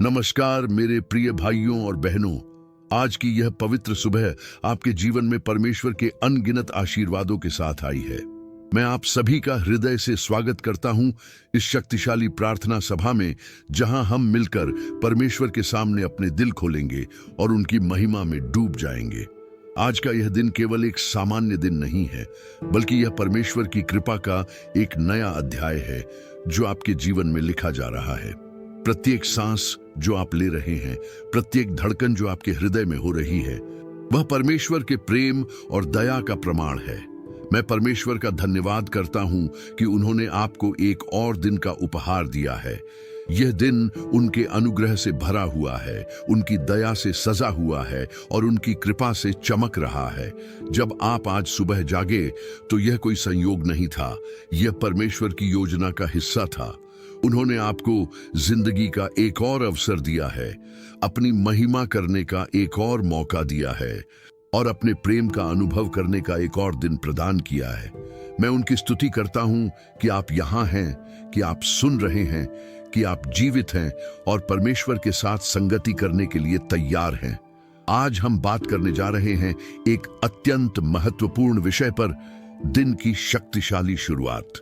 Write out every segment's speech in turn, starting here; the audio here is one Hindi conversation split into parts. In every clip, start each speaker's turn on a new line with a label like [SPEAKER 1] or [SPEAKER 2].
[SPEAKER 1] नमस्कार मेरे प्रिय भाइयों और बहनों। आज की यह पवित्र सुबह आपके जीवन में परमेश्वर के अनगिनत आशीर्वादों के साथ आई है। मैं आप सभी का हृदय से स्वागत करता हूं इस शक्तिशाली प्रार्थना सभा में, जहां हम मिलकर परमेश्वर के सामने अपने दिल खोलेंगे और उनकी महिमा में डूब जाएंगे। आज का यह दिन केवल एक सामान्य दिन नहीं है, बल्कि यह परमेश्वर की कृपा का एक नया अध्याय है जो आपके जीवन में लिखा जा रहा है। प्रत्येक सांस जो आप ले रहे हैं, प्रत्येक धड़कन जो आपके हृदय में हो रही है, वह परमेश्वर के प्रेम और दया का प्रमाण है। मैं परमेश्वर का धन्यवाद करता हूं कि उन्होंने आपको एक और दिन का उपहार दिया है। यह दिन उनके अनुग्रह से भरा हुआ है, उनकी दया से सजा हुआ है और उनकी कृपा से चमक रहा है। जब आप आज सुबह जागे तो यह कोई संयोग नहीं था, यह परमेश्वर की योजना का हिस्सा था। उन्होंने आपको जिंदगी का एक और अवसर दिया है, अपनी महिमा करने का एक और मौका दिया है और अपने प्रेम का अनुभव करने का एक और दिन प्रदान किया है। मैं उनकी स्तुति करता हूं कि आप यहाँ हैं, कि आप सुन रहे हैं, कि आप जीवित हैं और परमेश्वर के साथ संगति करने के लिए तैयार हैं। आज हम बात करने जा रहे हैं एक अत्यंत महत्वपूर्ण विषय पर, दिन की शक्तिशाली शुरुआत।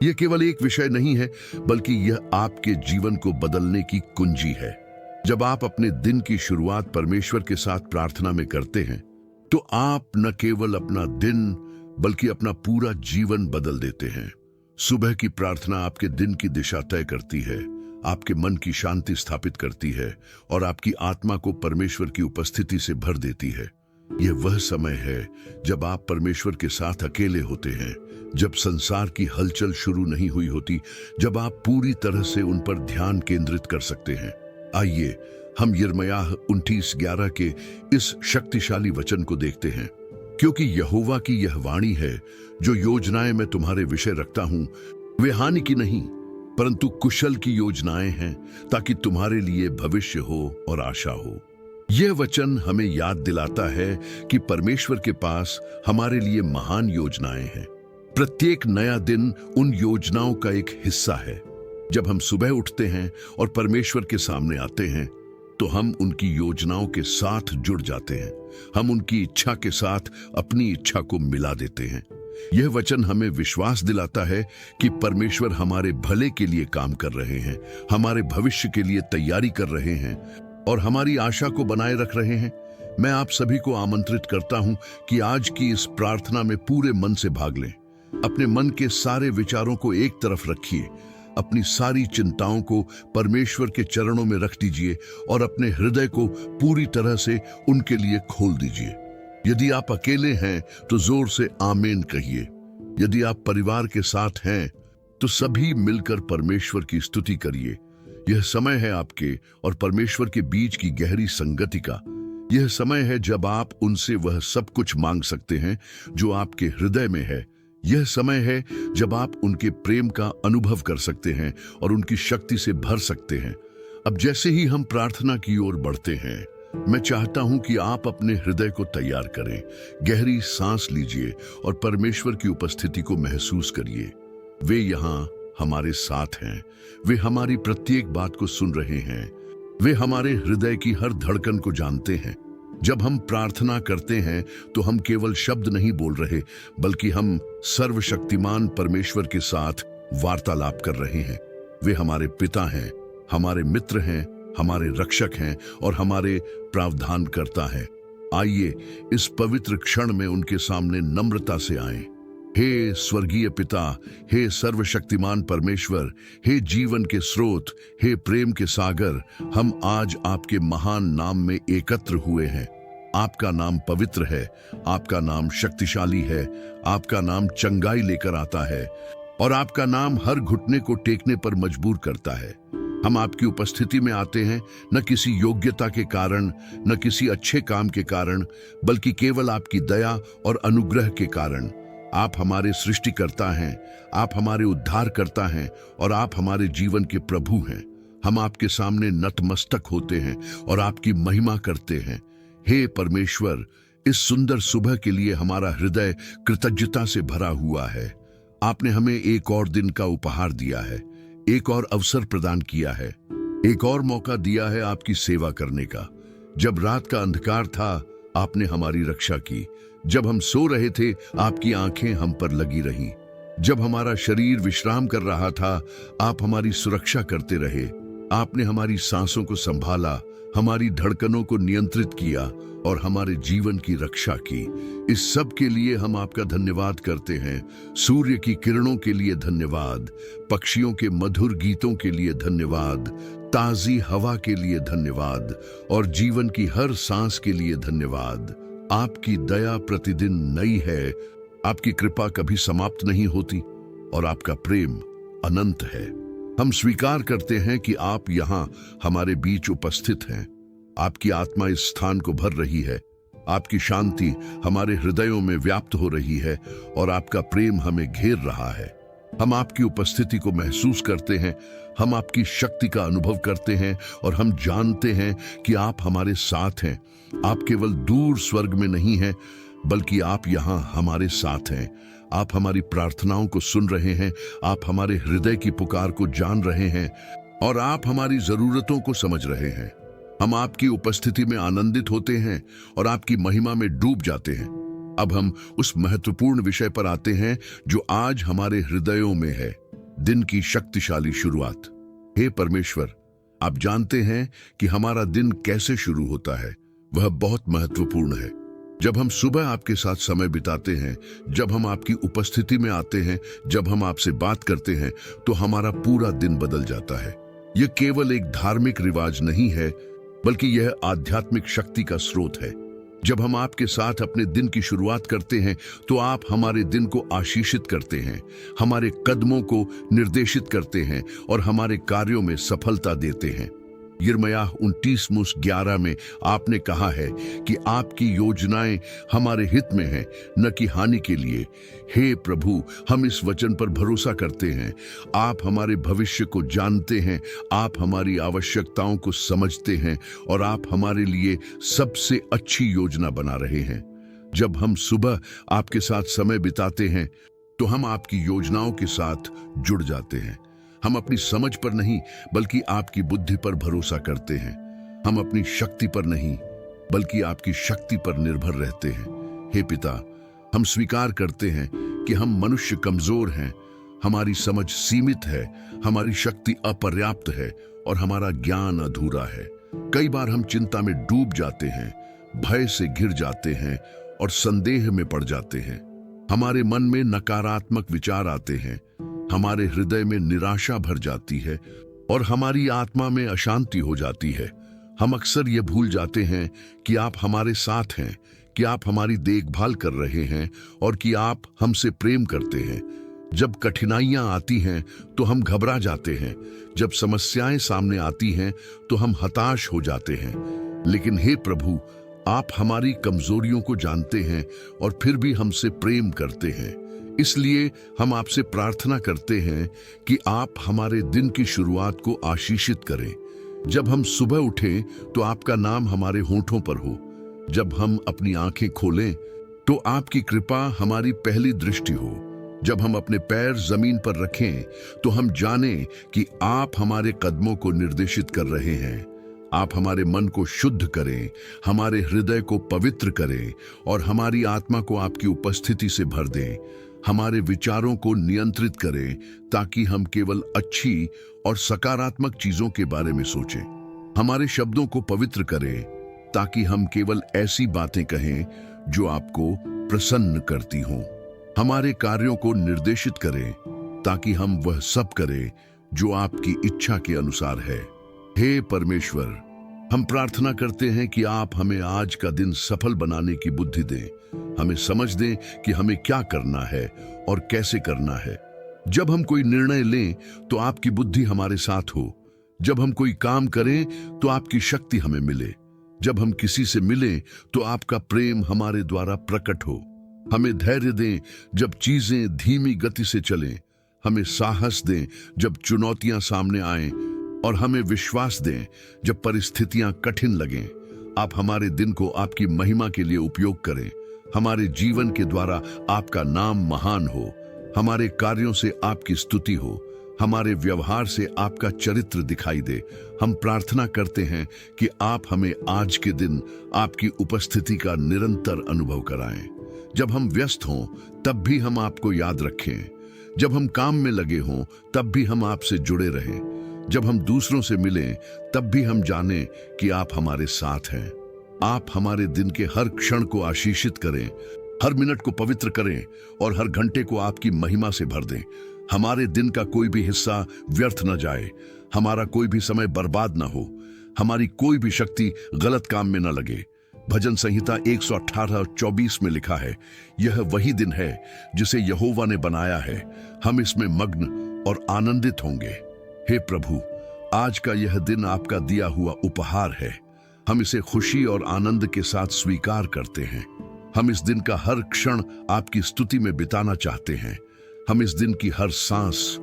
[SPEAKER 1] यह केवल एक विषय नहीं है, बल्कि यह आपके जीवन को बदलने की कुंजी है। जब आप अपने दिन की शुरुआत परमेश्वर के साथ प्रार्थना में करते हैं, तो आप न केवल अपना दिन बल्कि अपना पूरा जीवन बदल देते हैं। सुबह की प्रार्थना आपके दिन की दिशा तय करती है, आपके मन की शांति स्थापित करती है और आपकी आत्मा को परमेश्वर की उपस्थिति से भर देती है। यह वह समय है जब आप परमेश्वर के साथ अकेले होते हैं, जब संसार की हलचल शुरू नहीं हुई होती, जब आप पूरी तरह से उन पर ध्यान केंद्रित कर सकते हैं। आइए हम यिर्मयाह 29:11 के इस शक्तिशाली वचन को देखते हैं। क्योंकि यहोवा की यह वाणी है, जो योजनाएं मैं तुम्हारे विषय रखता हूं, वे हानि की नहीं परंतु कुशल की योजनाएं हैं, ताकि तुम्हारे लिए भविष्य हो और आशा हो। यह वचन हमें याद दिलाता है कि परमेश्वर के पास हमारे लिए महान योजनाएं हैं। प्रत्येक नया दिन उन योजनाओं का एक हिस्सा है। जब हम सुबह उठते हैं और परमेश्वर के सामने आते हैं, तो हम उनकी योजनाओं के साथ जुड़ जाते हैं। हम उनकी इच्छा के साथ अपनी इच्छा को मिला देते हैं। यह वचन हमें विश्वास दिलाता है कि परमेश्वर हमारे भले के लिए काम कर रहे हैं, हमारे भविष्य के लिए तैयारी कर रहे हैं और हमारी आशा को बनाए रख रहे हैं। मैं आप सभी को आमंत्रित करता हूं कि आज की इस प्रार्थना में पूरे मन से भाग लें। अपने मन के सारे विचारों को एक तरफ रखिए, अपनी सारी चिंताओं को परमेश्वर के चरणों में रख दीजिए और अपने हृदय को पूरी तरह से उनके लिए खोल दीजिए। यदि आप अकेले हैं तो जोर से आमीन कहिए। यदि आप परिवार के साथ हैं तो सभी मिलकर परमेश्वर की स्तुति करिए। यह समय है आपके और परमेश्वर के बीच की गहरी संगति का। यह समय है जब आप उनसे वह सब कुछ मांग सकते हैं जो आपके हृदय में है। यह समय है जब आप उनके प्रेम का अनुभव कर सकते हैं और उनकी शक्ति से भर सकते हैं। अब जैसे ही हम प्रार्थना की ओर बढ़ते हैं, मैं चाहता हूं कि आप अपने हृदय को तैयार करें। गहरी सांस लीजिए और परमेश्वर की उपस्थिति को महसूस करिए। वे यहाँ हमारे साथ हैं। वे हमारी प्रत्येक बात को सुन रहे हैं। वे हमारे हृदय की हर धड़कन को जानते हैं। जब हम प्रार्थना करते हैं तो हम केवल शब्द नहीं बोल रहे, बल्कि हम सर्वशक्तिमान परमेश्वर के साथ वार्तालाप कर रहे हैं। वे हमारे पिता हैं, हमारे मित्र हैं, हमारे रक्षक हैं और हमारे प्रावधानकर्ता हैं। आइए इस पवित्र क्षण में उनके सामने नम्रता से आएं। हे स्वर्गीय पिता, हे सर्वशक्तिमान परमेश्वर, हे जीवन के स्रोत, हे प्रेम के सागर, हम आज आपके महान नाम में एकत्र हुए हैं। आपका नाम पवित्र है, आपका नाम शक्तिशाली है, आपका नाम चंगाई लेकर आता है और आपका नाम हर घुटने को टेकने पर मजबूर करता है। हम आपकी उपस्थिति में आते हैं न किसी योग्यता के कारण, न किसी अच्छे काम के कारण, बल्कि केवल आपकी दया और अनुग्रह के कारण। आप हमारे सृष्टिकर्ता हैं, आप हमारे उद्धारकर्ता हैं और आप हमारे जीवन के प्रभु हैं। हम आपके सामने नतमस्तक होते हैं और आपकी महिमा करते हैं। हे परमेश्वर, इस सुंदर सुबह के लिए हमारा हृदय कृतज्ञता से भरा हुआ है। आपने हमें एक और दिन का उपहार दिया है, एक और अवसर प्रदान किया है। एक और मौका दिया है आपकी सेवा करने का। जब रात का अंधकार था, आपने हमारी रक्षा की। जब हम सो रहे थे, आपकी आंखें हम पर लगी रहीं। जब हमारा शरीर विश्राम कर रहा था, आप हमारी सुरक्षा करते रहे। आपने हमारी सांसों को संभाला, हमारी धड़कनों को नियंत्रित किया और हमारे जीवन की रक्षा की। इस सब के लिए हम आपका धन्यवाद करते हैं। सूर्य की किरणों के लिए धन्यवाद, पक्षियों के मधुर गीतों के लिए धन्यवाद, ताजी हवा के लिए धन्यवाद और जीवन की हर सांस के लिए धन्यवाद। आपकी दया प्रतिदिन नई है, आपकी कृपा कभी समाप्त नहीं होती और आपका प्रेम अनंत है। हम स्वीकार करते हैं कि आप यहाँ हमारे बीच उपस्थित हैं। आपकी आत्मा इस स्थान को भर रही है, आपकी शांति हमारे हृदयों में व्याप्त हो रही है और आपका प्रेम हमें घेर रहा है। हम आपकी उपस्थिति को महसूस करते हैं, हम आपकी शक्ति का अनुभव करते हैं और हम जानते हैं कि आप हमारे साथ हैं। आप केवल दूर स्वर्ग में नहीं हैं, बल्कि आप यहाँ हमारे साथ हैं। आप हमारी प्रार्थनाओं को सुन रहे हैं, आप हमारे हृदय की पुकार को जान रहे हैं और आप हमारी जरूरतों को समझ रहे हैं। हम आपकी उपस्थिति में आनंदित होते हैं और आपकी महिमा में डूब जाते हैं। अब हम उस महत्वपूर्ण विषय पर आते हैं जो आज हमारे हृदयों में है, दिन की शक्तिशाली शुरुआत। हे परमेश्वर, आप जानते हैं कि हमारा दिन कैसे शुरू होता है। वह बहुत महत्वपूर्ण है। जब हम सुबह आपके साथ समय बिताते हैं, जब हम आपकी उपस्थिति में आते हैं, जब हम आपसे बात करते हैं, तो हमारा पूरा दिन बदल जाता है। यह केवल एक धार्मिक रिवाज नहीं है, बल्कि यह आध्यात्मिक शक्ति का स्रोत है। जब हम आपके साथ अपने दिन की शुरुआत करते हैं, तो आप हमारे दिन को आशीषित करते हैं, हमारे कदमों को निर्देशित करते हैं और हमारे कार्यों में सफलता देते हैं। यिर्मयाह 29:11 में आपने कहा है कि आपकी योजनाएं हमारे हित में हैं, न कि हानि के लिए। हे प्रभु, हम इस वचन पर भरोसा करते हैं। आप हमारे भविष्य को जानते हैं, आप हमारी आवश्यकताओं को समझते हैं और आप हमारे लिए सबसे अच्छी योजना बना रहे हैं। जब हम सुबह आपके साथ समय बिताते हैं, तो हम आपकी योजनाओं के साथ जुड़ जाते हैं। हम अपनी समझ पर नहीं, बल्कि आपकी बुद्धि पर भरोसा करते हैं। हम अपनी शक्ति पर नहीं, बल्कि आपकी शक्ति पर निर्भर रहते हैं। हे पिता, हम स्वीकार करते हैं कि हम मनुष्य कमजोर हैं, हमारी समझ सीमित है, हमारी शक्ति अपर्याप्त है और हमारा ज्ञान अधूरा है। कई बार हम चिंता में डूब जाते हैं, भय से घिर जाते हैं और संदेह में पड़ जाते हैं। हमारे मन में नकारात्मक विचार आते हैं, हमारे हृदय में निराशा भर जाती है और हमारी आत्मा में अशांति हो जाती है। हम अक्सर ये भूल जाते हैं कि आप हमारे साथ हैं, कि आप हमारी देखभाल कर रहे हैं और कि आप हमसे प्रेम करते हैं। जब कठिनाइयां आती हैं तो हम घबरा जाते हैं, जब समस्याएं सामने आती हैं तो हम हताश हो जाते हैं। लेकिन हे प्रभु, आप हमारी कमजोरियों को जानते हैं और फिर भी हमसे प्रेम करते हैं। इसलिए हम आपसे प्रार्थना करते हैं कि आप हमारे दिन की शुरुआत को आशीषित करें। जब हम सुबह उठें तो आपका नाम हमारे होठों पर हो। जब हम अपनी आंखें खोलें तो आपकी कृपा हमारी पहली दृष्टि हो। जब हम अपने पैर जमीन पर रखें तो हम जानें कि आप हमारे कदमों को निर्देशित कर रहे हैं। आप हमारे मन को शुद्ध करें, हमारे हृदय को पवित्र करें और हमारी आत्मा को आपकी उपस्थिति से भर दें। हमारे विचारों को नियंत्रित करें ताकि हम केवल अच्छी और सकारात्मक चीजों के बारे में सोचें। हमारे शब्दों को पवित्र करें ताकि हम केवल ऐसी बातें कहें जो आपको प्रसन्न करती हों। हमारे कार्यों को निर्देशित करें ताकि हम वह सब करें जो आपकी इच्छा के अनुसार है। हे परमेश्वर, हम प्रार्थना करते हैं कि आप हमें आज का दिन सफल बनाने की बुद्धि दें। हमें समझ दें कि हमें क्या करना है और कैसे करना है। जब हम कोई निर्णय लें तो आपकी बुद्धि हमारे साथ हो। जब हम कोई काम करें तो आपकी शक्ति हमें मिले। जब हम किसी से मिलें तो आपका प्रेम हमारे द्वारा प्रकट हो। हमें धैर्य दें जब चीजें धीमी गति से चलें। हमें साहस दें जब चुनौतियां सामने आएं और हमें विश्वास दें जब परिस्थितियां कठिन लगें। आप हमारे दिन को आपकी महिमा के लिए उपयोग करें। हमारे जीवन के द्वारा आपका नाम महान हो, हमारे कार्यों से आपकी स्तुति हो, हमारे व्यवहार से आपका चरित्र दिखाई दे। हम प्रार्थना करते हैं कि आप हमें आज के दिन आपकी उपस्थिति का निरंतर अनुभव कराएं। जब हम व्यस्त हों तब भी हम आपको याद रखें, जब हम काम में लगे हों तब भी हम आपसे जुड़े रहें, जब हम दूसरों से मिलें तब भी हम जानें कि आप हमारे साथ हैं। आप हमारे दिन के हर क्षण को आशीषित करें, हर मिनट को पवित्र करें और हर घंटे को आपकी महिमा से भर दें। हमारे दिन का कोई भी हिस्सा व्यर्थ न जाए, हमारा कोई भी समय बर्बाद न हो, हमारी कोई भी शक्ति गलत काम में न लगे। भजन संहिता 118:24 में लिखा है, यह वही दिन है जिसे यहोवा ने बनाया है, हम इसमें मग्न और आनंदित होंगे। हे प्रभु, आज का यह दिन आपका दिया हुआ उपहार है। हम इसे खुशी और आनंद के साथ स्वीकार करते हैं। हम इस दिन का हर क्षण आपकी स्तुति में बिताना चाहते हैं। हम इस दिन की हर सांस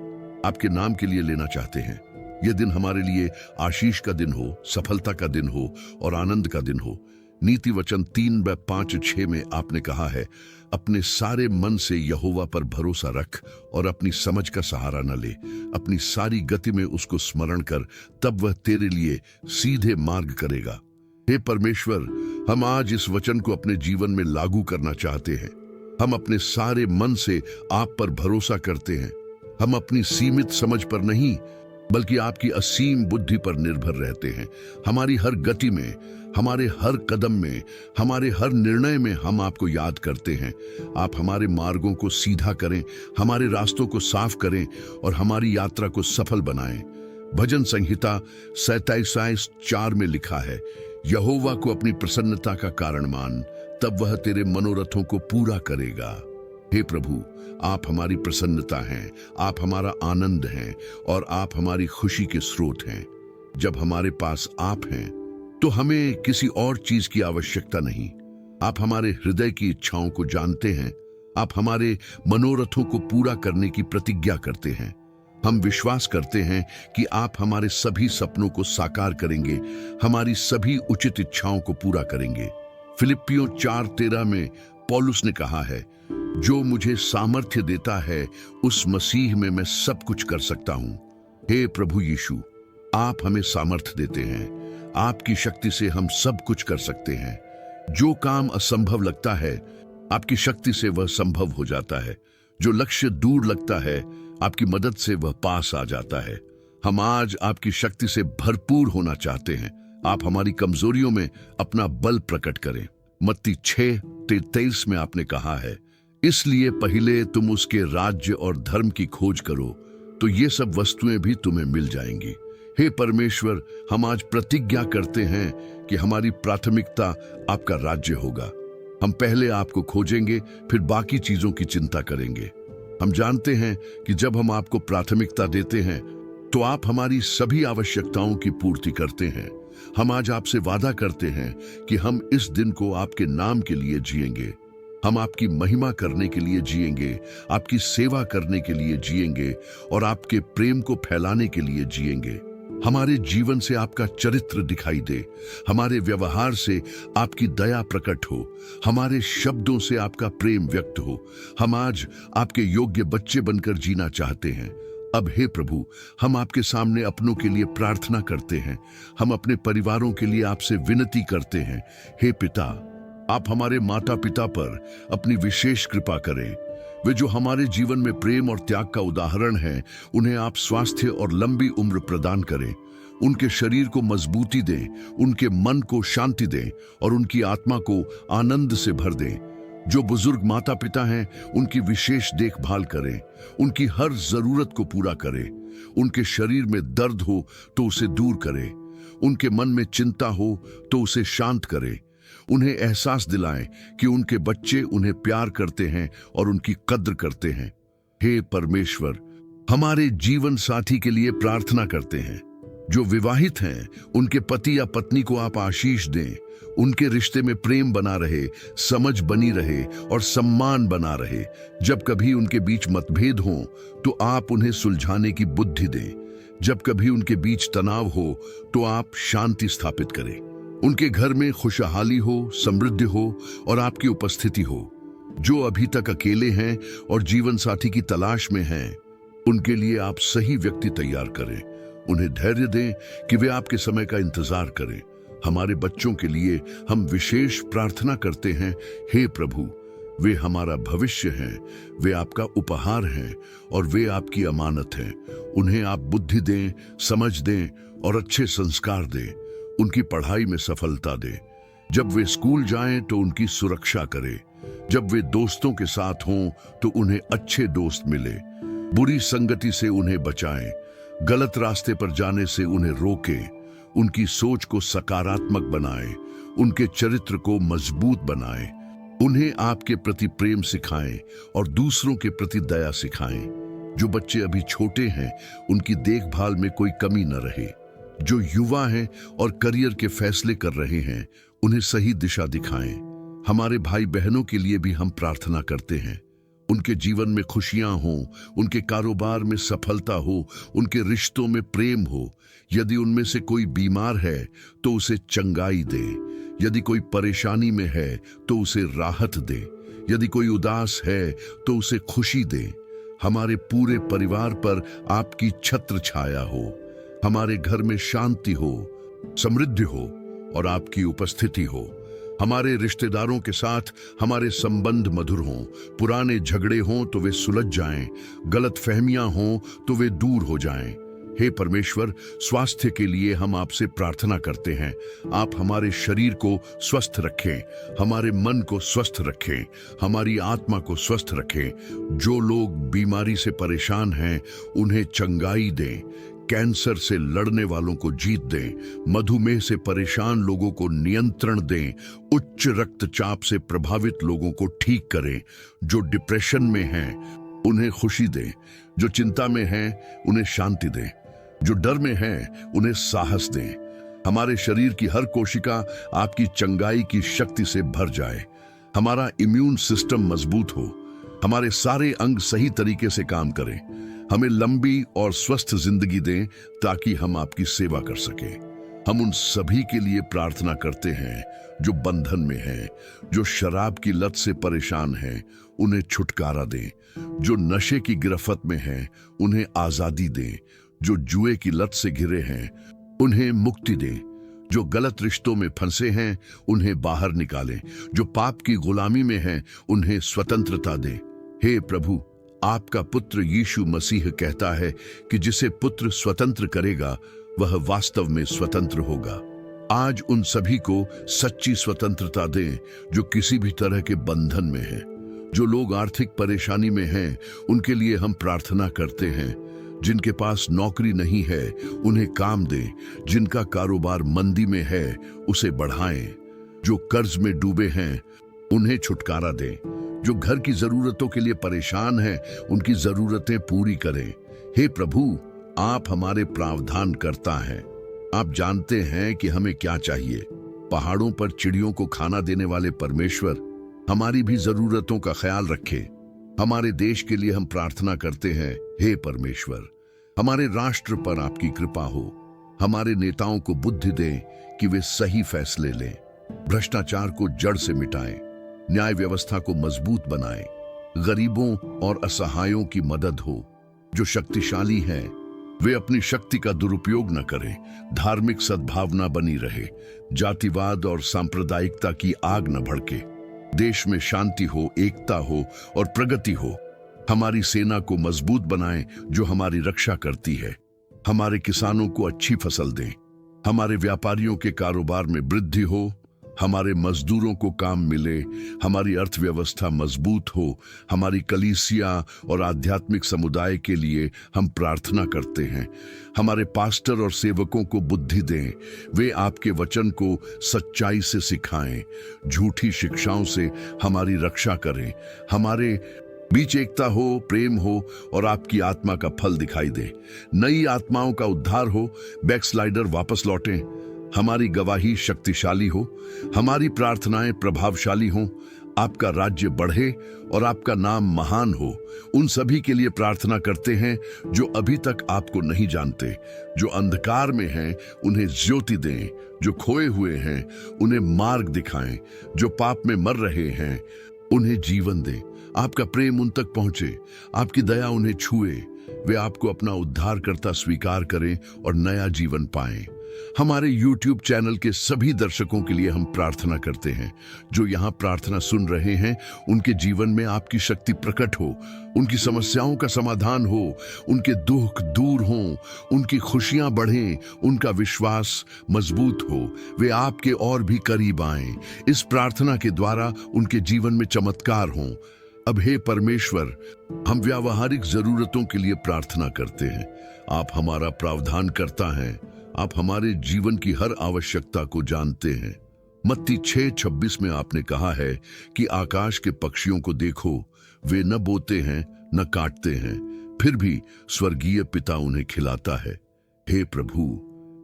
[SPEAKER 1] आपके नाम के लिए लेना चाहते हैं। यह दिन हमारे लिए आशीष का दिन हो, सफलता का दिन हो और आनंद का दिन हो। नीति वचन 3:5-6 में आपने कहा है, अपने सारे मन से यहोवा पर भरोसा रख और अपनी समझ का सहारा न ले। अपनी सारी गति में उसको स्मरण कर, तब वह तेरे लिए सीधे मार्ग करेगा। हे परमेश्वर, हम आज इस वचन को अपने जीवन में लागू करना चाहते हैं। हम अपने सारे मन से आप पर भरोसा करते हैं। हम अपनी सीमित समझ पर नहीं बल्कि आपकी असीम बुद्धि पर निर्भर रहते हैं। हमारी हर गति में, हमारे हर कदम में, हमारे हर निर्णय में हम आपको याद करते हैं। आप हमारे मार्गों को सीधा करें, हमारे रास्तों को साफ करें और हमारी यात्रा को सफल बनाएं। भजन संहिता 27:4 में लिखा है, यहोवा को अपनी प्रसन्नता का कारण मान, तब वह तेरे मनोरथों को पूरा करेगा। हे प्रभु, आप हमारी प्रसन्नता हैं, आप हमारा आनंद हैं और आप हमारी खुशी के स्रोत हैं। जब हमारे पास आप हैं तो हमें किसी और चीज की आवश्यकता नहीं। आप हमारे हृदय की इच्छाओं को जानते हैं। आप हमारे मनोरथों को पूरा करने की प्रतिज्ञा करते हैं। हम विश्वास करते हैं कि आप हमारे सभी सपनों को साकार करेंगे, हमारी सभी उचित इच्छाओं को पूरा करेंगे। फिलिप्पियों 4:13 में पौलुस ने कहा है, जो मुझे सामर्थ्य देता है उस मसीह में मैं सब कुछ कर सकता हूं। हे प्रभु यीशु, आप हमें सामर्थ्य देते हैं। आपकी शक्ति से हम सब कुछ कर सकते हैं। जो काम असंभव लगता है, आपकी शक्ति से वह संभव हो जाता है। जो लक्ष्य दूर लगता है, आपकी मदद से वह पास आ जाता है। हम आज आपकी शक्ति से भरपूर होना चाहते हैं। आप हमारी कमजोरियों में अपना बल प्रकट करें। मत्ती 6:23 में आपने कहा है, इसलिए पहले तुम उसके राज्य और धर्म की खोज करो, तो ये सब वस्तुएं भी तुम्हें मिल जाएंगी। हे परमेश्वर, हम आज प्रतिज्ञा करते हैं कि हमारी प्राथमिकता आपका राज्य होगा। हम पहले आपको खोजेंगे, फिर बाकी चीजों की चिंता करेंगे। हम जानते हैं कि जब हम आपको प्राथमिकता देते हैं तो आप हमारी सभी आवश्यकताओं की पूर्ति करते हैं। हम आज आपसे वादा करते हैं कि हम इस दिन को आपके नाम के लिए जिएंगे। हम आपकी महिमा करने के लिए जिएंगे, आपकी सेवा करने के लिए जिएंगे और आपके प्रेम को फैलाने के लिए जिएंगे। हमारे जीवन से आपका चरित्र दिखाई दे, हमारे व्यवहार से आपकी दया प्रकट हो, हमारे शब्दों से आपका प्रेम व्यक्त हो। हम आज आपके योग्य बच्चे बनकर जीना चाहते हैं। अब हे प्रभु, हम आपके सामने अपनों के लिए प्रार्थना करते हैं। हम अपने परिवारों के लिए आपसे विनती करते हैं। हे पिता, आप हमारे माता पिता पर अपनी विशेष कृपा करें। वे जो हमारे जीवन में प्रेम और त्याग का उदाहरण हैं, उन्हें आप स्वास्थ्य और लंबी उम्र प्रदान करें। उनके शरीर को मजबूती दें, उनके मन को शांति दें और उनकी आत्मा को आनंद से भर दें। जो बुजुर्ग माता पिता हैं, उनकी विशेष देखभाल करें, उनकी हर जरूरत को पूरा करें। उनके शरीर में दर्द हो तो उसे दूर करें, उनके मन में चिंता हो तो उसे शांत करें। उन्हें एहसास दिलाएं कि उनके बच्चे उन्हें प्यार करते हैं और उनकी कद्र करते हैं। हे परमेश्वर, हमारे जीवन साथी के लिए प्रार्थना करते हैं। जो विवाहित हैं, उनके पति या पत्नी को आप आशीष दें। उनके रिश्ते में प्रेम बना रहे, समझ बनी रहे और सम्मान बना रहे। जब कभी उनके बीच मतभेद हो तो आप उन्हें सुलझाने की बुद्धि दें। जब कभी उनके बीच तनाव हो तो आप शांति स्थापित करें। उनके घर में खुशहाली हो, समृद्धि हो और आपकी उपस्थिति हो। जो अभी तक अकेले हैं और जीवन साथी की तलाश में हैं, उनके लिए आप सही व्यक्ति तैयार करें। उन्हें धैर्य दें कि वे आपके समय का इंतजार करें। हमारे बच्चों के लिए हम विशेष प्रार्थना करते हैं। हे प्रभु, वे हमारा भविष्य हैं, वे आपका उपहार हैं और वे आपकी अमानत हैं। उन्हें आप बुद्धि दें, समझ दें और अच्छे संस्कार दें। उनकी पढ़ाई में सफलता दें। जब वे स्कूल जाएं तो उनकी सुरक्षा करें। जब वे दोस्तों के साथ हों तो उन्हें अच्छे दोस्त मिले। बुरी संगति से उन्हें बचाएं। गलत रास्ते पर जाने से उन्हें रोकें। उनकी सोच को सकारात्मक बनाएं। उनके चरित्र को मजबूत बनाएं। उन्हें आपके प्रति प्रेम सिखाएं और दूसरों के प्रति दया सिखाएं। जो बच्चे अभी छोटे हैं, उनकी देखभाल में कोई कमी न रहे। जो युवा हैं और करियर के फैसले कर रहे हैं, उन्हें सही दिशा दिखाएं। हमारे भाई बहनों के लिए भी हम प्रार्थना करते हैं। उनके जीवन में खुशियां हो, उनके कारोबार में सफलता हो, उनके रिश्तों में प्रेम हो। यदि उनमें से कोई बीमार है तो उसे चंगाई दे। यदि कोई परेशानी में है तो उसे राहत दे। यदि कोई उदास है तो उसे खुशी दे। हमारे पूरे परिवार पर आपकी छत्र छाया हो। हमारे घर में शांति हो, समृद्धि हो और आपकी उपस्थिति हो। हमारे रिश्तेदारों के साथ हमारे संबंध मधुर हों। पुराने झगड़े हों तो वे सुलझ जाएं, गलत फहमियां हों तो वे दूर हो जाएं। हे परमेश्वर, स्वास्थ्य के लिए हम आपसे प्रार्थना करते हैं। आप हमारे शरीर को स्वस्थ रखें, हमारे मन को स्वस्थ रखें, हमारी आत्मा को स्वस्थ रखें। जो लोग बीमारी से परेशान हैं, उन्हें चंगाई दें। कैंसर से लड़ने वालों को जीत दें। मधुमेह से परेशान लोगों को नियंत्रण दें। उच्च रक्तचाप से प्रभावित लोगों को ठीक करें। जो डिप्रेशन में हैं, उन्हें खुशी दें। जो चिंता में हैं, उन्हें शांति दें। जो डर में हैं, उन्हें साहस दें। हमारे शरीर की हर कोशिका आपकी चंगाई की शक्ति से भर जाए। हमारा इम्यून सिस्टम मजबूत हो। हमारे सारे अंग सही तरीके से काम करें। हमें लंबी और स्वस्थ जिंदगी दें ताकि हम आपकी सेवा कर सकें। हम उन सभी के लिए प्रार्थना करते हैं जो बंधन में हैं, जो शराब की लत से परेशान हैं, उन्हें छुटकारा दें। जो नशे की गिरफ्त में हैं, उन्हें आजादी दें। जो जुए की लत से घिरे हैं, उन्हें मुक्ति दें। जो गलत रिश्तों में फंसे हैं, उन्हें बाहर निकालें। जो पाप की गुलामी में हैं, उन्हें स्वतंत्रता दें। हे प्रभु, आपका पुत्र यीशु मसीह कहता है कि जिसे पुत्र स्वतंत्र करेगा, वह वास्तव में स्वतंत्र होगा। आज उन सभी को सच्ची स्वतंत्रता दें जो किसी भी तरह के बंधन में हैं। जो लोग आर्थिक परेशानी में हैं, उनके लिए हम प्रार्थना करते हैं। जिनके पास नौकरी नहीं है, उन्हें काम दें। जिनका कारोबार मंदी में है, उसे बढ़ाएं। जो कर्ज में डूबे हैं, उन्हें छुटकारा दें। जो घर की जरूरतों के लिए परेशान हैं, उनकी जरूरतें पूरी करें। हे प्रभु, आप हमारे प्रावधान करता हैं। आप जानते हैं कि हमें क्या चाहिए। पहाड़ों पर चिड़ियों को खाना देने वाले परमेश्वर, हमारी भी जरूरतों का ख्याल रखें। हमारे देश के लिए हम प्रार्थना करते हैं। हे परमेश्वर, हमारे राष्ट्र पर आपकी कृपा हो। हमारे नेताओं को बुद्धि दें कि वे सही फैसले लें। भ्रष्टाचार को जड़ से मिटाएं। न्याय व्यवस्था को मजबूत बनाएं। गरीबों और असहायों की मदद हो। जो शक्तिशाली हैं, वे अपनी शक्ति का दुरुपयोग न करें। धार्मिक सद्भावना बनी रहे। जातिवाद और सांप्रदायिकता की आग न भड़के। देश में शांति हो, एकता हो और प्रगति हो। हमारी सेना को मजबूत बनाएं जो हमारी रक्षा करती है। हमारे किसानों को अच्छी फसल दें। हमारे व्यापारियों के कारोबार में वृद्धि हो। हमारे मजदूरों को काम मिले। हमारी अर्थव्यवस्था मजबूत हो। हमारी कलीसिया और आध्यात्मिक समुदाय के लिए हम प्रार्थना करते हैं। हमारे पास्टर और सेवकों को बुद्धि दें। वे आपके वचन को सच्चाई से सिखाएं। झूठी शिक्षाओं से हमारी रक्षा करें। हमारे बीच एकता हो, प्रेम हो और आपकी आत्मा का फल दिखाई दे। नई आत्माओं का उद्धार हो। बैकस्लाइडर वापस लौटें। हमारी गवाही शक्तिशाली हो। हमारी प्रार्थनाएं प्रभावशाली हों। आपका राज्य बढ़े और आपका नाम महान हो। उन सभी के लिए प्रार्थना करते हैं जो अभी तक आपको नहीं जानते। जो अंधकार में हैं, उन्हें ज्योति दें। जो खोए हुए हैं, उन्हें मार्ग दिखाएं। जो पाप में मर रहे हैं, उन्हें जीवन दें। आपका प्रेम उन तक पहुंचे। आपकी दया उन्हें छुए। वे आपको अपना उद्धारकर्ता स्वीकार करें और नया जीवन पाएं। हमारे YouTube चैनल के सभी दर्शकों के लिए हम प्रार्थना करते हैं। जो यहाँ प्रार्थना सुन रहे हैं, उनके जीवन में आपकी शक्ति प्रकट हो, उनकी समस्याओं का समाधान हो, उनके दुख दूर हों, उनकी खुशियां बढ़ें, उनका विश्वास मजबूत हो, वे आपके और भी करीब आएं। इस प्रार्थना के द्वारा उनके जीवन में चमत्कार हों। अब हे परमेश्वर, हम व्यावहारिक जरूरतों के लिए प्रार्थना करते हैं। आप हमारा प्रावधान करता है, आप हमारे जीवन की हर आवश्यकता को जानते हैं। मत्ती 6:26 में आपने कहा है कि आकाश के पक्षियों को देखो, वे न बोते हैं न काटते हैं, फिर भी स्वर्गीय पिता उन्हें खिलाता है। हे प्रभु,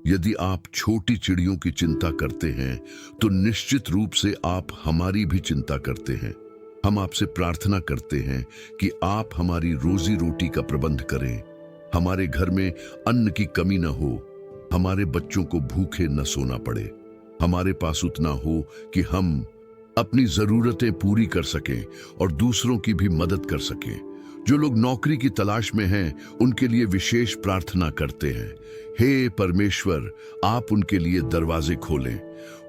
[SPEAKER 1] यदि आप छोटी चिड़ियों की चिंता करते हैं तो निश्चित रूप से आप हमारी भी चिंता करते हैं। हम आपसे प्रार्थना करते हैं कि आप हमारी रोजी रोटी का प्रबंध करें, हमारे घर में अन्न की कमी न हो, हमारे बच्चों को भूखे न सोना पड़े, हमारे पास उतना हो कि हम अपनी जरूरतें पूरी कर सकें और दूसरों की भी मदद कर सकें। जो लोग नौकरी की तलाश में हैं, उनके लिए विशेष प्रार्थना करते हैं। हे परमेश्वर, आप उनके लिए दरवाजे खोलें,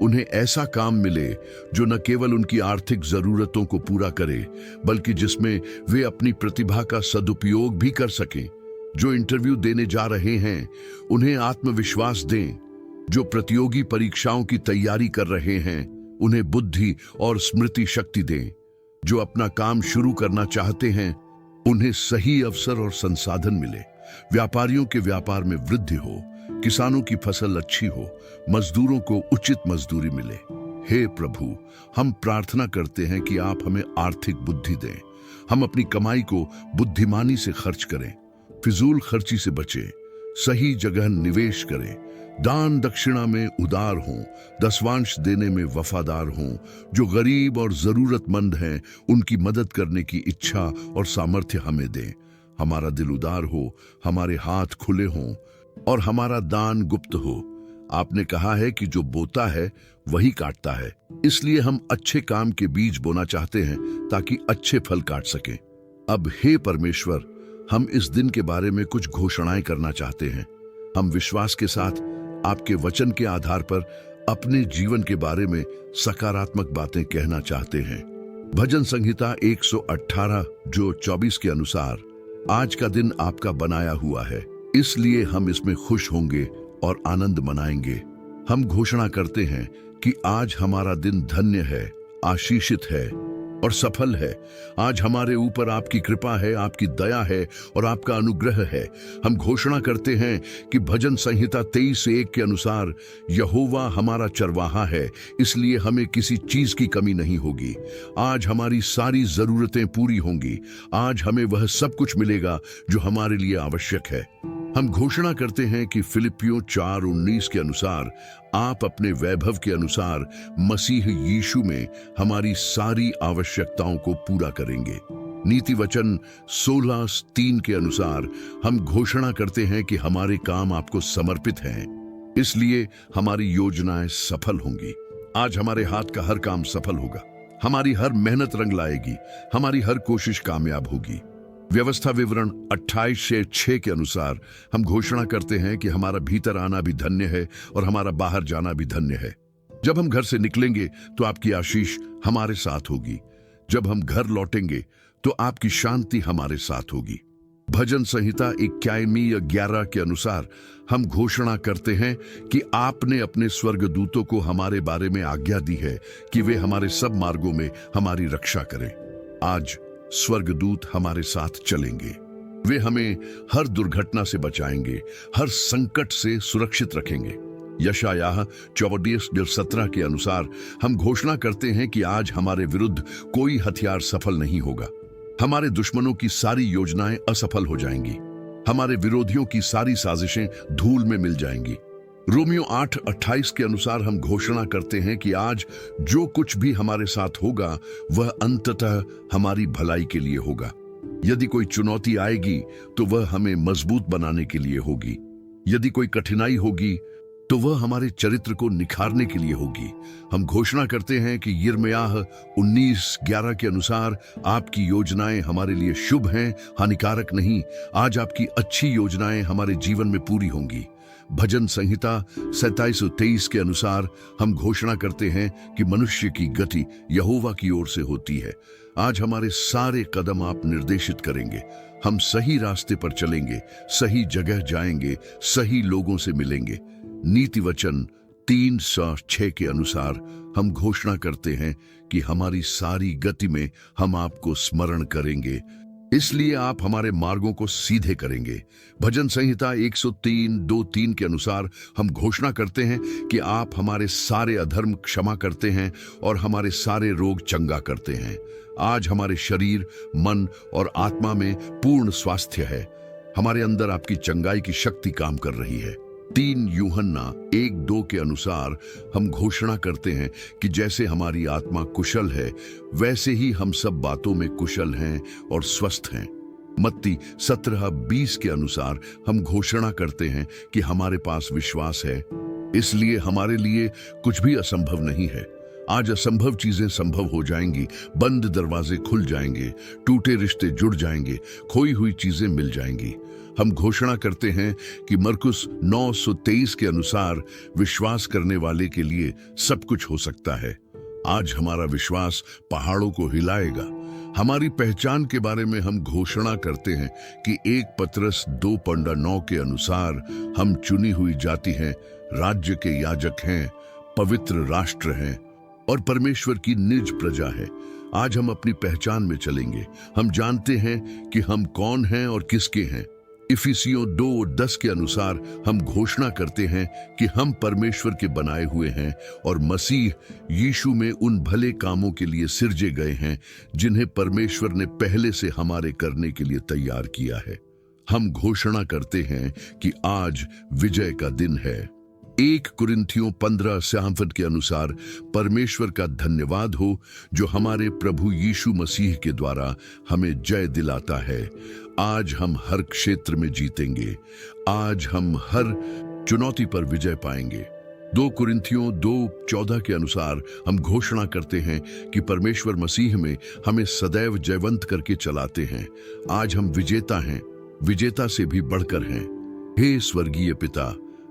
[SPEAKER 1] उन्हें ऐसा काम मिले जो न केवल उनकी आर्थिक जरूरतों को पूरा करे, बल्कि जिसमें वे अपनी प्रतिभा का सदुपयोग भी कर सकें। जो इंटरव्यू देने जा रहे हैं, उन्हें आत्मविश्वास दें। जो प्रतियोगी परीक्षाओं की तैयारी कर रहे हैं, उन्हें बुद्धि और स्मृति शक्ति दें। जो अपना काम शुरू करना चाहते हैं, उन्हें सही अवसर और संसाधन मिले। व्यापारियों के व्यापार में वृद्धि हो, किसानों की फसल अच्छी हो, मजदूरों को उचित मजदूरी मिले। हे प्रभु, हम प्रार्थना करते हैं कि आप हमें आर्थिक बुद्धि दें। हम अपनी कमाई को बुद्धिमानी से खर्च करें, फिजूल खर्ची से बचें, सही जगह निवेश करें, दान दक्षिणा में उदार हों, दसवांश देने में वफादार हों। जो गरीब और जरूरतमंद हैं, उनकी मदद करने की इच्छा और सामर्थ्य हमें दें। हमारा दिल उदार हो, हमारे हाथ खुले हों और हमारा दान गुप्त हो। आपने कहा है कि जो बोता है वही काटता है, इसलिए हम अच्छे काम के बीज बोना चाहते हैं ताकि अच्छे फल काट सकें। अब हे परमेश्वर, हम इस दिन के बारे में कुछ घोषणाएं करना चाहते हैं। हम विश्वास के साथ आपके वचन के आधार पर अपने जीवन के बारे में सकारात्मक बातें कहना चाहते हैं। भजन संहिता 118 जो 24 के अनुसार, आज का दिन आपका बनाया हुआ है, इसलिए हम इसमें खुश होंगे और आनंद मनाएंगे। हम घोषणा करते हैं कि आज हमारा दिन धन्य है, आशीषित है और सफल है। आज हमारे ऊपर आपकी कृपा है, आपकी दया है और आपका अनुग्रह है। हम घोषणा करते हैं कि भजन संहिता 23:1 के अनुसार, यहोवा हमारा चरवाहा है, इसलिए हमें किसी चीज की कमी नहीं होगी। आज हमारी सारी जरूरतें पूरी होंगी। आज हमें वह सब कुछ मिलेगा जो हमारे लिए आवश्यक है। हम घोषणा करते हैं कि फिलिपियों 4:19 के अनुसार, आप अपने वैभव के अनुसार मसीह यीशु में हमारी सारी आवश्यकताओं को पूरा करेंगे। नीति वचन 16:3 के अनुसार, हम घोषणा करते हैं कि हमारे काम आपको समर्पित हैं, इसलिए हमारी योजनाएं सफल होंगी। आज हमारे हाथ का हर काम सफल होगा, हमारी हर मेहनत रंग लाएगी, हमारी हर कोशिश कामयाब होगी। व्यवस्था विवरण 28:6 के अनुसार, हम घोषणा करते हैं कि हमारा भीतर आना भी धन्य है और हमारा बाहर जाना भी धन्य है। जब हम घर से निकलेंगे तो आपकी आशीष हमारे साथ होगी, जब हम घर लौटेंगे तो आपकी शांति हमारे साथ होगी। भजन संहिता 21:11 के अनुसार, हम घोषणा करते हैं कि आपने अपने स्वर्गदूतों को हमारे बारे में आज्ञा दी है कि वे हमारे सब मार्गों में हमारी रक्षा करें। आज स्वर्गदूत हमारे साथ चलेंगे, वे हमें हर दुर्घटना से बचाएंगे, हर संकट से सुरक्षित रखेंगे। यशायाह 24:17 के अनुसार, हम घोषणा करते हैं कि आज हमारे विरुद्ध कोई हथियार सफल नहीं होगा। हमारे दुश्मनों की सारी योजनाएं असफल हो जाएंगी, हमारे विरोधियों की सारी साजिशें धूल में मिल जाएंगी। रोमियो 8:28 के अनुसार, हम घोषणा करते हैं कि आज जो कुछ भी हमारे साथ होगा वह अंततः हमारी भलाई के लिए होगा। यदि कोई चुनौती आएगी तो वह हमें मजबूत बनाने के लिए होगी। यदि कोई कठिनाई होगी तो वह हमारे चरित्र को निखारने के लिए होगी। हम घोषणा करते हैं कि यिर्मयाह 19:11 के अनुसार आपकी योजनाएं हमारे लिए शुभ हैं, हानिकारक नहीं। आज आपकी अच्छी योजनाएं हमारे जीवन में पूरी होंगी। भजन संहिता 27:23 के अनुसार हम घोषणा करते हैं कि मनुष्य की गति यहोवा की ओर से होती है। आज हमारे सारे कदम आप निर्देशित करेंगे। हम सही रास्ते पर चलेंगे, सही जगह जाएंगे, सही लोगों से मिलेंगे। नीति वचन 3:6 के अनुसार हम घोषणा करते हैं कि हमारी सारी गति में हम आपको स्मरण करेंगे, इसलिए आप हमारे मार्गों को सीधे करेंगे। भजन संहिता 103:2-3 के अनुसार हम घोषणा करते हैं कि आप हमारे सारे अधर्म क्षमा करते हैं और हमारे सारे रोग चंगा करते हैं। आज हमारे शरीर, मन और आत्मा में पूर्ण स्वास्थ्य है। हमारे अंदर आपकी चंगाई की शक्ति काम कर रही है। 3 यूहन्ना 1:2 के अनुसार हम घोषणा करते हैं कि जैसे हमारी आत्मा कुशल है, वैसे ही हम सब बातों में कुशल हैं और स्वस्थ हैं। मत्ती 17:20 के अनुसार हम घोषणा करते हैं कि हमारे पास विश्वास है, इसलिए हमारे लिए कुछ भी असंभव नहीं है। आज असंभव चीजें संभव हो जाएंगी, बंद दरवाजे खुल जाएंगे, टूटे रिश्ते जुड़ जाएंगे, खोई हुई चीजें मिल जाएंगी। हम घोषणा करते हैं कि मरकुस 9:23 के अनुसार विश्वास करने वाले के लिए सब कुछ हो सकता है। आज हमारा विश्वास पहाड़ों को हिलाएगा। हमारी पहचान के बारे में हम घोषणा करते हैं कि 1 पतरस 2:9 के अनुसार हम चुनी हुई जाति हैं, राज्य के याजक हैं, पवित्र राष्ट्र हैं और परमेश्वर की निज प्रजा है। आज हम अपनी पहचान में चलेंगे। हम जानते हैं कि हम कौन हैं और किसके हैं। इफिसियों 2:10 के अनुसार हम घोषणा करते हैं कि हम परमेश्वर के बनाए हुए हैं और मसीह यीशु में उन भले कामों के लिए सिरजे गए हैं जिन्हें परमेश्वर ने पहले से हमारे करने के लिए तैयार किया है। हम घोषणा करते हैं कि आज विजय का दिन है। 1 कुरिन्थियों 15:6 के अनुसार परमेश्वर का धन्यवाद हो जो हमारे प्रभु यीशु मसीह के द्वारा हमें जय दिलाता है। आज हम हर क्षेत्र में जीतेंगे। आज हम हर चुनौती पर विजय पाएंगे। 2 कुरिन्थियों 2:14 के अनुसार हम घोषणा करते हैं कि परमेश्वर मसीह में हमें सदैव जयवंत करके चलाते हैं। आज हम विजेता हैं, विजेता से भी बढ़कर हैं। हे स्वर्गीय पिता,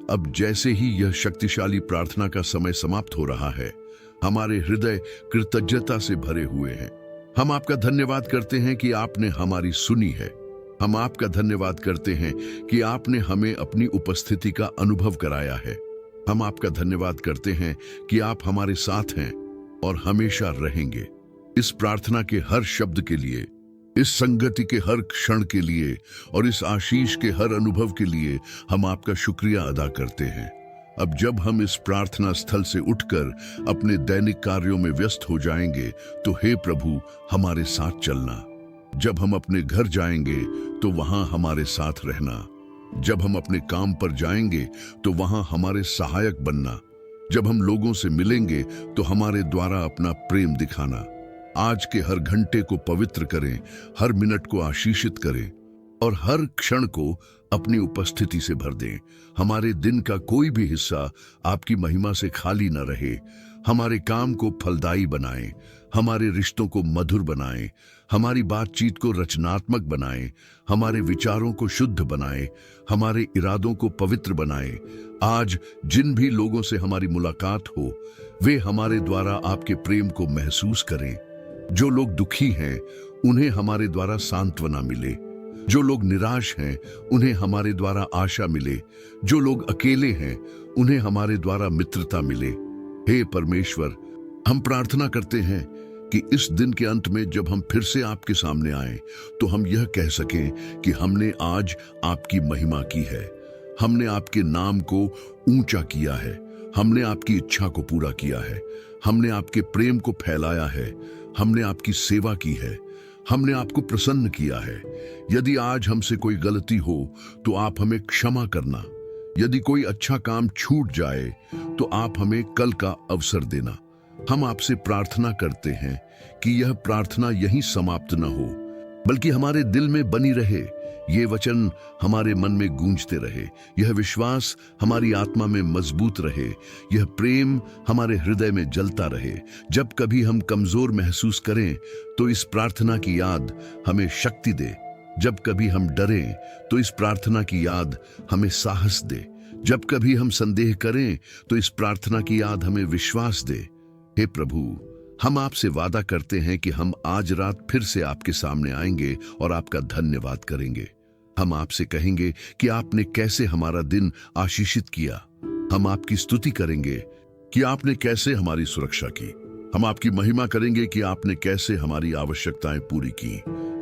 [SPEAKER 1] अब जैसे ही यह शक्तिशाली प्रार्थना का समय समाप्त हो रहा है, हमारे हृदय कृतज्ञता से भरे हुए हैं। हम आपका धन्यवाद करते हैं कि आपने हमारी सुनी है। हम आपका धन्यवाद करते हैं कि आपने हमें अपनी उपस्थिति का अनुभव कराया है। हम आपका धन्यवाद करते हैं कि आप हमारे साथ हैं और हमेशा रहेंगे। इस प्रार्थना के हर शब्द के लिए, इस संगति के हर क्षण के लिए और इस आशीष के हर अनुभव के लिए हम आपका शुक्रिया अदा करते हैं। अब जब हम इस प्रार्थना स्थल से उठकर अपने दैनिक कार्यों में व्यस्त हो जाएंगे, तो हे प्रभु, हमारे साथ चलना। जब हम अपने घर जाएंगे तो वहां हमारे साथ रहना। जब हम अपने काम पर जाएंगे तो वहां हमारे सहायक बनना। जब हम लोगों से मिलेंगे तो हमारे द्वारा अपना प्रेम दिखाना। आज के हर घंटे को पवित्र करें, हर मिनट को आशीषित करें और हर क्षण को अपनी उपस्थिति से भर दें। हमारे दिन का कोई भी हिस्सा आपकी महिमा से खाली न रहे। हमारे काम को फलदायी बनाएं, हमारे रिश्तों को मधुर बनाएं, हमारी बातचीत को रचनात्मक बनाएं, हमारे विचारों को शुद्ध बनाएं, हमारे इरादों को पवित्र बनाएं। आज जिन भी लोगों से हमारी मुलाकात हो, वे हमारे द्वारा आपके प्रेम को महसूस करें। जो लोग दुखी हैं, उन्हें हमारे द्वारा सांत्वना मिले। जो लोग निराश हैं, उन्हें हमारे द्वारा आशा मिले। जो लोग अकेले हैं, उन्हें हमारे द्वारा मित्रता मिले। हे परमेश्वर, हम प्रार्थना करते हैं कि इस दिन के अंत में जब हम फिर से आपके सामने आए, तो हम यह कह सकें कि हमने आज आपकी महिमा की है। हमने आपके नाम को ऊंचा किया है। हमने आपकी इच्छा को पूरा किया है। हमने आपके प्रेम को फैलाया है। हमने आपकी सेवा की है। हमने आपको प्रसन्न किया है। यदि आज हमसे कोई गलती हो तो आप हमें क्षमा करना। यदि कोई अच्छा काम छूट जाए तो आप हमें कल का अवसर देना। हम आपसे प्रार्थना करते हैं कि यह प्रार्थना यहीं समाप्त न हो, बल्कि हमारे दिल में बनी रहे। ये वचन हमारे मन में गूंजते रहे, यह विश्वास हमारी आत्मा में मजबूत रहे, यह प्रेम हमारे हृदय में जलता रहे। जब कभी हम कमजोर महसूस करें तो इस प्रार्थना की याद हमें शक्ति दे। जब कभी हम डरें तो इस प्रार्थना की याद हमें साहस दे। जब कभी हम संदेह करें तो इस प्रार्थना की याद हमें विश्वास दे। हे प्रभु, हम आपसे वादा करते हैं कि हम आज रात फिर से आपके सामने आएंगे और आपका धन्यवाद करेंगे। हम आपसे कहेंगे कि आपने कैसे हमारा दिन आशीषित किया। हम आपकी स्तुति करेंगे कि आपने कैसे हमारी सुरक्षा की। हम आपकी महिमा करेंगे कि आपने कैसे हमारी आवश्यकताएं पूरी की।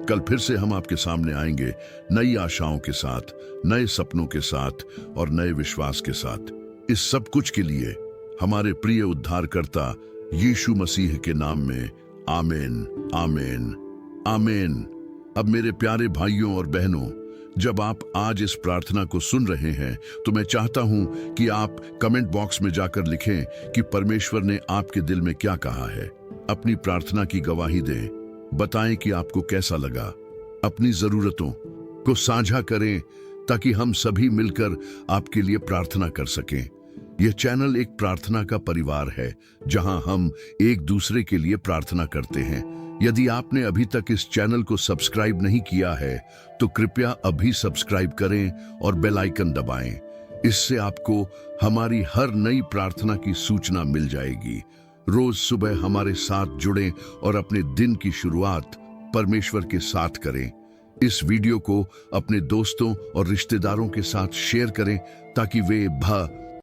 [SPEAKER 1] कल फिर से हम आपके सामने आएंगे नई आशाओं के साथ, नए सपनों के साथ और नए विश्वास के साथ। इस सब कुछ के लिए हमारे प्रिय उद्धारकर्ता यीशु मसीह के नाम में आमीन, आमीन, आमीन। अब मेरे प्यारे भाइयों और बहनों, जब आप आज इस प्रार्थना को सुन रहे हैं तो मैं चाहता हूं कि आप कमेंट बॉक्स में जाकर लिखें कि परमेश्वर ने आपके दिल में क्या कहा है। अपनी प्रार्थना की गवाही दें, बताएं कि आपको कैसा लगा। अपनी जरूरतों को साझा करें ताकि हम सभी मिलकर आपके लिए प्रार्थना कर सकें। यह चैनल एक प्रार्थना का परिवार है जहां हम एक दूसरे के लिए प्रार्थना करते हैं। यदि आपने अभी तक इस चैनल को सब्सक्राइब नहीं किया है तो कृपया अभी सब्सक्राइब करें और बेल आइकन दबाएं। इससे आपको हमारी हर नई प्रार्थना की सूचना मिल जाएगी। रोज सुबह हमारे साथ जुड़ें और अपने दिन की शुरुआत परमेश्वर के साथ करें। इस वीडियो को अपने दोस्तों और रिश्तेदारों के साथ शेयर करें ताकि वे